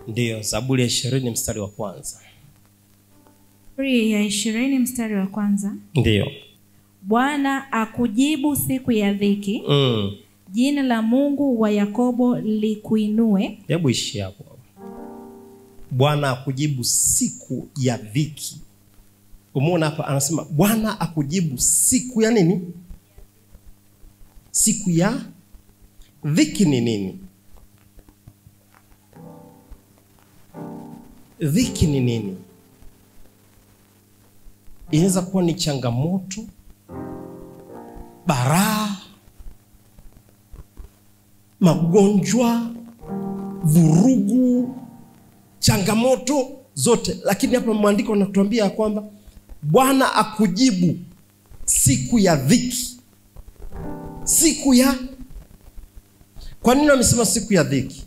Ndio, Zaburi ya 20 mstari wa kwanza. Zaburi ya 20 mstari wa kwanza. Ndio. Bwana akujibu siku ya dhiki. Jina la Mungu wa Yakobo likuinue. Hebu ishi hapo. Bwana akujibu siku ya dhiki. Umeona hapa anasema Bwana akujibu siku ya nini? Siku ya dhiki ni nini? Dhiki ni nini? Inaweza kuwa ni changamoto, baraa, magonjwa, vurugu, changamoto zote. Lakini hapa maandiko yanatuambia kwamba Bwana akujibu siku ya dhiki. Siku ya... Kwa nini amesema siku ya dhiki?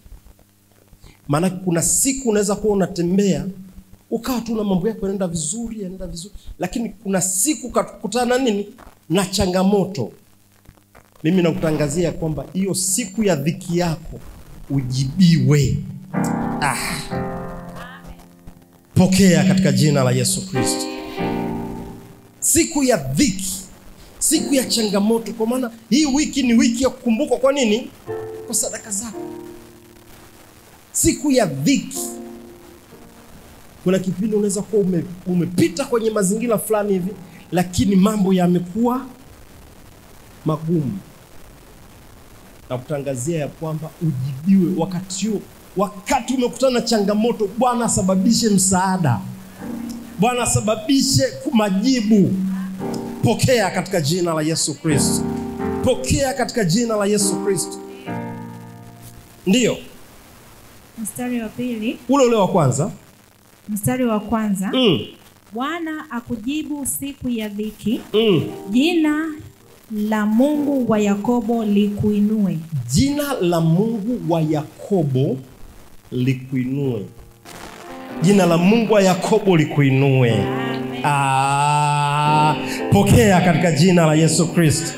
Maana kuna siku unaweza kuwa unatembea ukawa tu na mambo yako yanaenda vizuri, lakini kuna siku ukakutana nini? Na changamoto. Mimi nakutangazia kwamba hiyo siku ya dhiki yako ujibiwe. Pokea katika jina la Yesu Kristo. Siku ya dhiki, siku ya changamoto, kwa maana hii wiki ni wiki ya kukumbuka kwa nini? Kwa sadaka zako. Siku ya dhiki. Kuna kipindi unaweza kuwa umepita kwenye mazingira fulani hivi, lakini mambo yamekuwa magumu. Na kutangazia ya kwamba ujibiwe wakati huo. Wakati umekutana na changamoto, Bwana asababishe msaada. Bwana asababishe majibu. Pokea katika jina la Yesu Kristo. Pokea katika jina la Yesu Kristo. Ndio. Mstari wa pili. Ule wa kwanza. Mstari wa kwanza. Bwana akujibu siku ya dhiki. Jina la Mungu wa Yakobo likuinue. Jina la Mungu wa Yakobo likuinue. Jina la Mungu wa Yakobo likuinue. Pokea katika jina la Yesu Kristo.